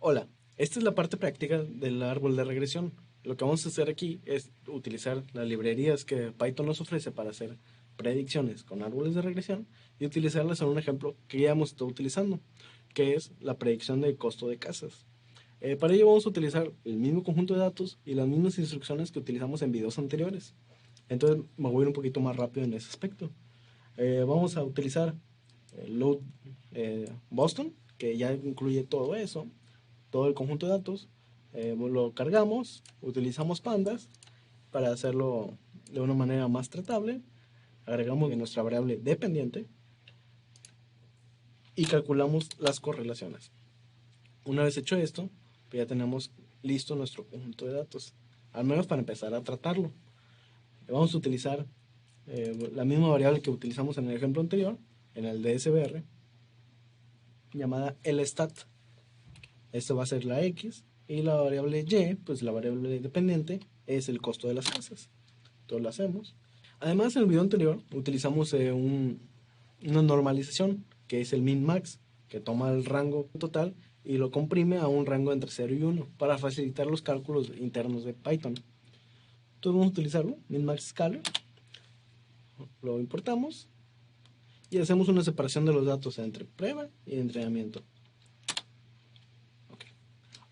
Hola, esta es la parte práctica del árbol de regresión. Lo que vamos a hacer aquí es utilizar las librerías que Python nos ofrece para hacer predicciones con árboles de regresión y utilizarlas en un ejemplo que ya hemos estado utilizando, que es la predicción del costo de casas. Para ello vamos a utilizar el mismo conjunto de datos y las mismas instrucciones que utilizamos en videos anteriores. Entonces me voy a ir un poquito más rápido en ese aspecto. Vamos a utilizar el load Boston, que ya incluye todo eso, todo el conjunto de datos, lo cargamos, utilizamos pandas para hacerlo de una manera más tratable, agregamos nuestra variable dependiente y calculamos las correlaciones. Una vez hecho esto, pues ya tenemos listo nuestro conjunto de datos, al menos para empezar a tratarlo. Vamos a utilizar la misma variable que utilizamos en el ejemplo anterior, en el DSBR, llamada lstat. Esto va a ser la X y la variable Y, pues la variable dependiente, es el costo de las casas. Entonces lo hacemos. Además, en el video anterior utilizamos una normalización, que es el min-max, que toma el rango total y lo comprime a un rango entre 0 y 1 para facilitar los cálculos internos de Python. Entonces vamos a utilizarlo, min-max scalar, lo importamos y hacemos una separación de los datos entre prueba y entrenamiento.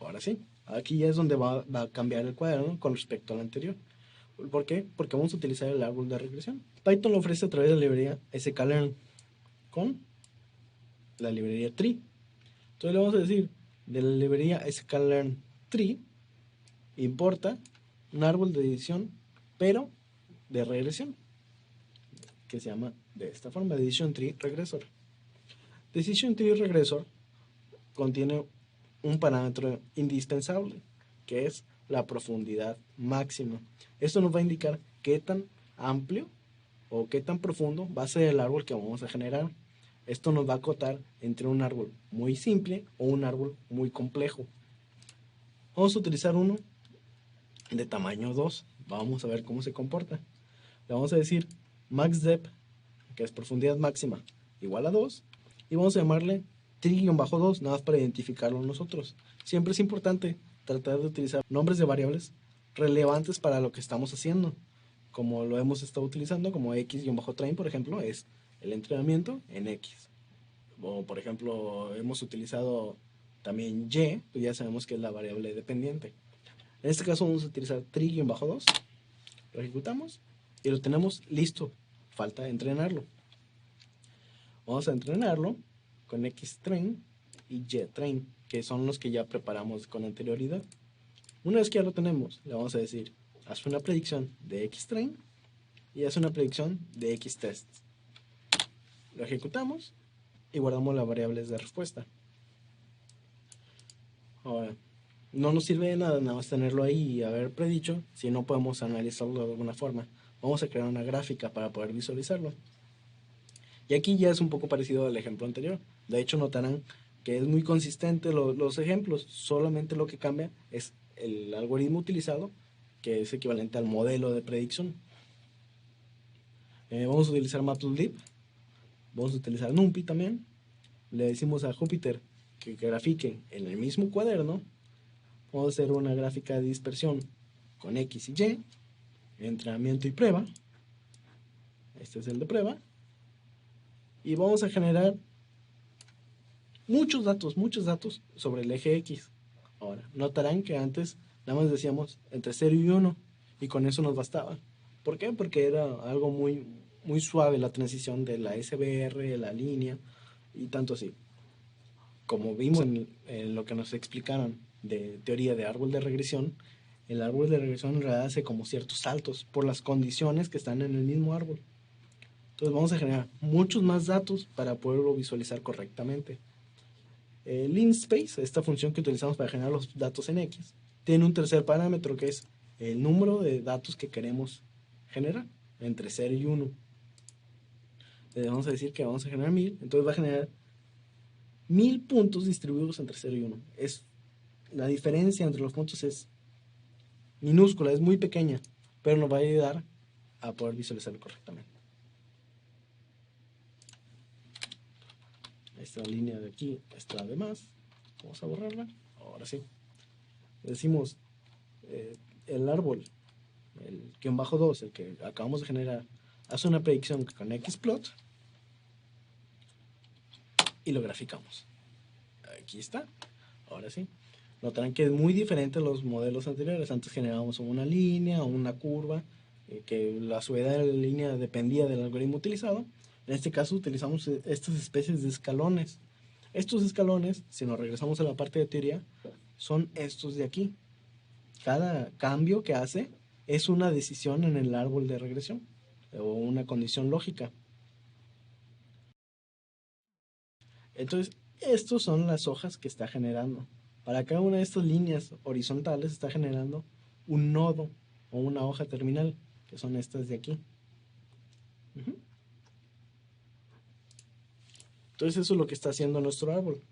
Ahora sí, aquí ya es donde va a cambiar el cuaderno con respecto al anterior. ¿Por qué? Porque vamos a utilizar el árbol de regresión. Python lo ofrece a través de la librería sklearn con la librería tree. Entonces le vamos a decir, de la librería sklearn tree, importa un árbol de decisión, pero de regresión, que se llama de esta forma, decision tree regressor. Decision tree regressor contiene un parámetro indispensable, que es la profundidad máxima. Esto nos va a indicar qué tan amplio o qué tan profundo va a ser el árbol que vamos a generar. Esto nos va a acotar entre un árbol muy simple o un árbol muy complejo. Vamos a utilizar uno de tamaño 2. Vamos a ver cómo se comporta. Le vamos a decir max depth, que es profundidad máxima, igual a 2. Y vamos a llamarle tree-2, nada más para identificarlo nosotros. Siempre es importante tratar de utilizar nombres de variables relevantes para lo que estamos haciendo. Como lo hemos estado utilizando, como x-train, por ejemplo, es el entrenamiento en x. O, por ejemplo, hemos utilizado también y, pues ya sabemos que es la variable dependiente. En este caso vamos a utilizar tree-2, lo ejecutamos y lo tenemos listo. Falta entrenarlo. Vamos a entrenarlo con xtrain y ytrain, que son los que ya preparamos con anterioridad. Una vez que ya lo tenemos, le vamos a decir, haz una predicción de xtrain y haz una predicción de xtest. Lo ejecutamos y guardamos las variables de respuesta. Ahora, no nos sirve de nada más tenerlo ahí y haber predicho si no podemos analizarlo de alguna forma. Vamos a crear una gráfica para poder visualizarlo. Y aquí ya es un poco parecido al ejemplo anterior. De hecho, notarán que es muy consistente los ejemplos. Solamente lo que cambia es el algoritmo utilizado, que es equivalente al modelo de predicción. Vamos a utilizar Matplotlib. Vamos a utilizar NumPy también. Le decimos a Jupyter que grafique en el mismo cuaderno. Vamos a hacer una gráfica de dispersión con X y Y, entrenamiento y prueba. Este es el de prueba. Y vamos a generar muchos datos sobre el eje X. Ahora, notarán que antes nada más decíamos entre 0 y 1 y con eso nos bastaba. ¿Por qué? Porque era algo muy suave la transición de la SBR, la línea y tanto así. Como vimos en lo que nos explicaron de teoría de árbol de regresión, el árbol de regresión en realidad hace como ciertos saltos por las condiciones que están en el mismo árbol. Entonces vamos a generar muchos más datos para poderlo visualizar correctamente. Linspace, esta función que utilizamos para generar los datos en X, tiene un tercer parámetro que es el número de datos que queremos generar, entre 0 y 1. Le vamos a decir que vamos a generar 1000, entonces va a generar 1000 puntos distribuidos entre 0 y 1. La diferencia entre los puntos es minúscula, es muy pequeña, pero nos va a ayudar a poder visualizarlo correctamente. Esta línea de aquí está de más, vamos a borrarla. Ahora sí. Decimos el árbol, el guión bajo 2, el que acabamos de generar, hace una predicción con Xplot y lo graficamos. Aquí está. Ahora sí. Notarán que es muy diferente a los modelos anteriores. Antes generábamos una línea o una curva, que la subida de la línea dependía del algoritmo utilizado. En este caso utilizamos estas especies de escalones. Estos escalones, si nos regresamos a la parte de teoría, son estos de aquí. Cada cambio que hace es una decisión en el árbol de regresión o una condición lógica. Entonces, estos son las hojas que está generando. Para cada una de estas líneas horizontales está generando un nodo o una hoja terminal, que son estas de aquí. Entonces eso es lo que está haciendo nuestro árbol.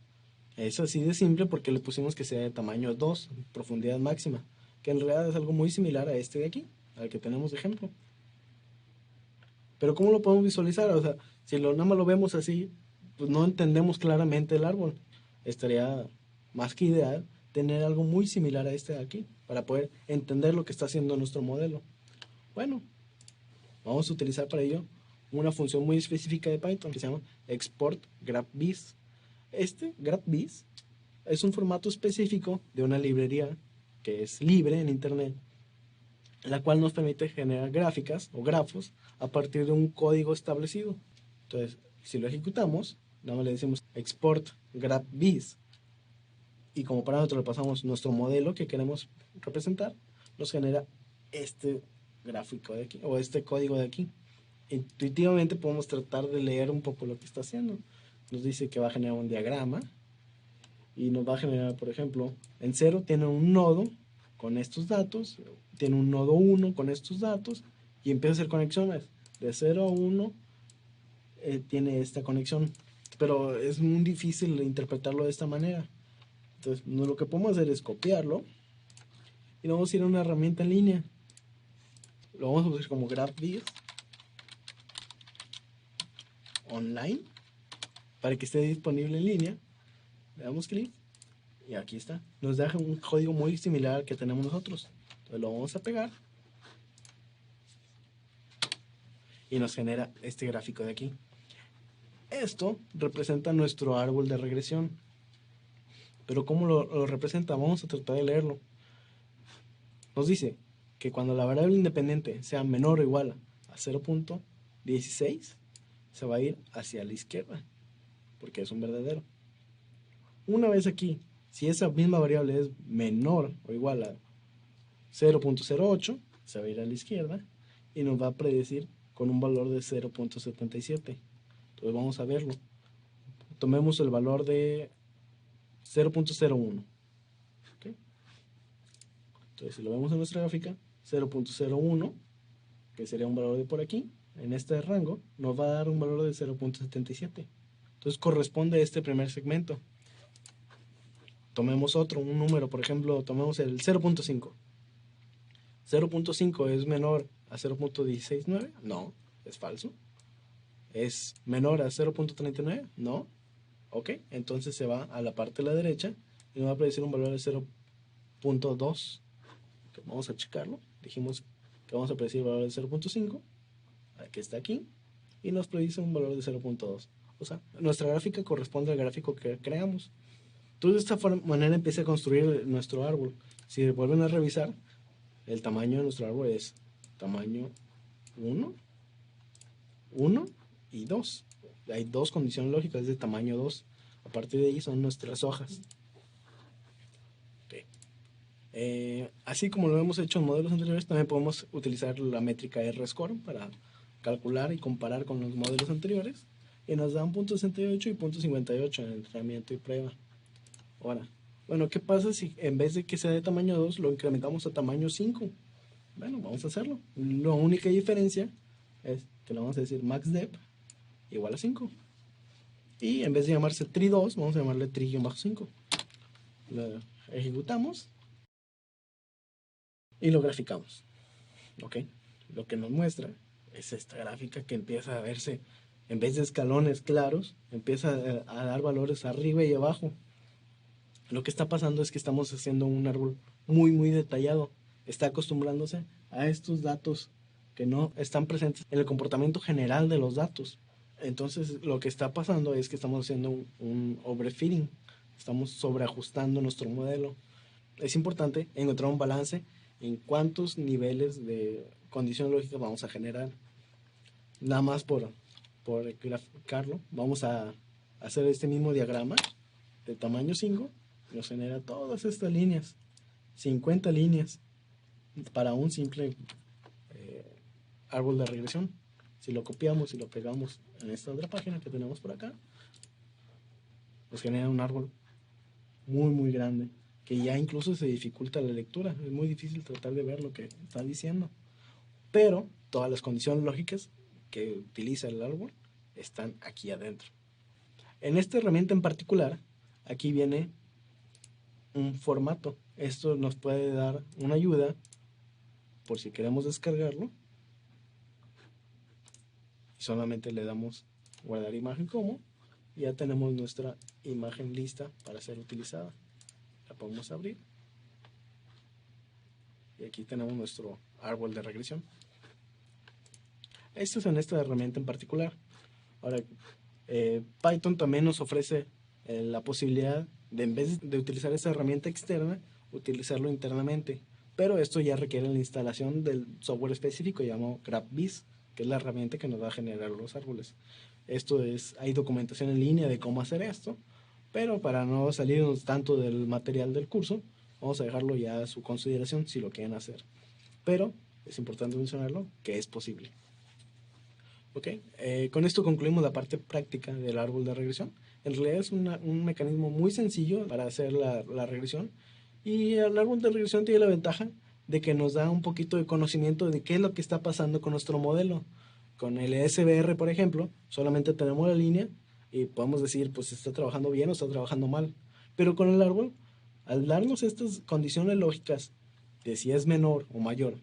Es así de simple porque le pusimos que sea de tamaño 2, profundidad máxima, que en realidad es algo muy similar a este de aquí, al que tenemos de ejemplo. Pero ¿cómo lo podemos visualizar? O sea, si nada más lo vemos así, pues no entendemos claramente el árbol. Estaría más que ideal tener algo muy similar a este de aquí, para poder entender lo que está haciendo nuestro modelo. Bueno, vamos a utilizar para ello una función muy específica de Python que se llama export graph.bs. Este graph.bs es un formato específico de una librería que es libre en internet, la cual nos permite generar gráficas o grafos a partir de un código establecido. Entonces, si lo ejecutamos, nada más le decimos export graph.bs y como parámetro le pasamos nuestro modelo que queremos representar, nos genera este gráfico de aquí o este código de aquí. Intuitivamente podemos tratar de leer un poco lo que está haciendo. Nos dice que va a generar un diagrama y nos va a generar, por ejemplo, en 0 tiene un nodo con estos datos, tiene un nodo 1 con estos datos y empieza a hacer conexiones. De 0 a 1 tiene esta conexión, pero es muy difícil interpretarlo de esta manera. Entonces, lo que podemos hacer es copiarlo y vamos a ir a una herramienta en línea. Lo vamos a usar como GraphViz online para que esté disponible en línea. Le damos clic y aquí está. Nos deja un código muy similar al que tenemos nosotros. Entonces lo vamos a pegar y nos genera este gráfico de aquí. Esto representa nuestro árbol de regresión. Pero ¿cómo lo representa? Vamos a tratar de leerlo. Nos dice que cuando la variable independiente sea menor o igual a 0.16, se va a ir hacia la izquierda, porque es un verdadero. Una vez aquí, si esa misma variable es menor o igual a 0.08, se va a ir a la izquierda y nos va a predecir con un valor de 0.77. Entonces vamos a verlo. Tomemos el valor de 0.01. ¿Okay? Entonces si lo vemos en nuestra gráfica, 0.01, que sería un valor de por aquí, en este rango, nos va a dar un valor de 0.77. Entonces corresponde a este primer segmento. Tomemos otro, un número, por ejemplo, tomemos el 0.5. 0.5 es menor a 0.169, no, es falso. ¿Es menor a 0.39? No. Ok, entonces se va a la parte de la derecha y nos va a predecir un valor de 0.2. Vamos a checarlo. Dijimos que vamos a predecir el valor de 0.5, que está aquí, y nos predice un valor de 0.2. O sea, nuestra gráfica corresponde al gráfico que creamos. Entonces, de esta manera empieza a construir nuestro árbol. Si vuelven a revisar, el tamaño de nuestro árbol es tamaño 1, 1 y 2. Hay dos condiciones lógicas de tamaño 2. A partir de ahí son nuestras hojas. Okay. Así como lo hemos hecho en modelos anteriores, también podemos utilizar la métrica R-score para calcular y comparar con los modelos anteriores. Y nos dan .68 y .58 en entrenamiento y prueba. Ahora, bueno, ¿qué pasa si en vez de que sea de tamaño 2 lo incrementamos a tamaño 5? Bueno, vamos a hacerlo. La única diferencia es que le vamos a decir maxdep igual a 5. Y en vez de llamarse tri2, vamos a llamarle tri-5. Lo ejecutamos y lo graficamos. ¿Ok? Lo que nos muestra es esta gráfica que empieza a verse, en vez de escalones claros, empieza a dar valores arriba y abajo. Lo que está pasando es que estamos haciendo un árbol muy detallado. Está acostumbrándose a estos datos que no están presentes en el comportamiento general de los datos. Entonces, lo que está pasando es que estamos haciendo un overfitting. Estamos sobreajustando nuestro modelo. Es importante encontrar un balance en cuántos niveles de condición lógica vamos a generar. Nada más por graficarlo, vamos a hacer este mismo diagrama de tamaño 5. Nos genera todas estas líneas, 50 líneas, para un simple árbol de regresión. Si lo copiamos y lo pegamos en esta otra página que tenemos por acá, nos genera un árbol muy grande, que ya incluso se dificulta la lectura. Es muy difícil tratar de ver lo que está diciendo. Pero todas las condiciones lógicas que utiliza el árbol están aquí adentro. En esta herramienta en particular, aquí viene un formato. Esto nos puede dar una ayuda por si queremos descargarlo. Y solamente le damos guardar imagen como, y ya tenemos nuestra imagen lista para ser utilizada. La podemos abrir y aquí tenemos nuestro árbol de regresión. Esto es en esta herramienta en particular. Ahora, Python también nos ofrece la posibilidad de, en vez de utilizar esta herramienta externa, utilizarlo internamente. Pero esto ya requiere la instalación del software específico llamado GraphViz, que es la herramienta que nos va a generar los árboles. Hay documentación en línea de cómo hacer esto, pero para no salirnos tanto del material del curso, vamos a dejarlo ya a su consideración si lo quieren hacer. Pero es importante mencionarlo que es posible. Ok, con esto concluimos la parte práctica del árbol de regresión. En realidad es un mecanismo muy sencillo para hacer la regresión, y el árbol de regresión tiene la ventaja de que nos da un poquito de conocimiento de qué es lo que está pasando con nuestro modelo. Con el SBR, por ejemplo, solamente tenemos la línea y podemos decir, pues está trabajando bien o está trabajando mal. Pero con el árbol, al darnos estas condiciones lógicas de si es menor o mayor,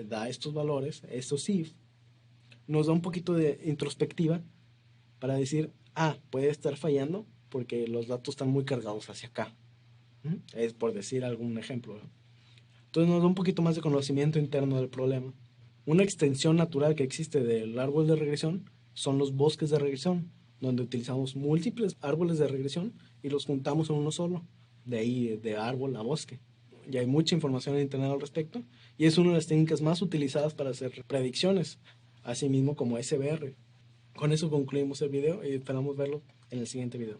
da estos valores, estos if, nos da un poquito de introspectiva para decir, puede estar fallando porque los datos están muy cargados hacia acá. Es por decir algún ejemplo, ¿no? Entonces nos da un poquito más de conocimiento interno del problema. Una extensión natural que existe del árbol de regresión son los bosques de regresión, donde utilizamos múltiples árboles de regresión y los juntamos en uno solo. De ahí, de árbol a bosque. Y hay mucha información en internet al respecto, y es una de las técnicas más utilizadas para hacer predicciones, así mismo como SBR. Con eso concluimos el video y esperamos verlo en el siguiente video.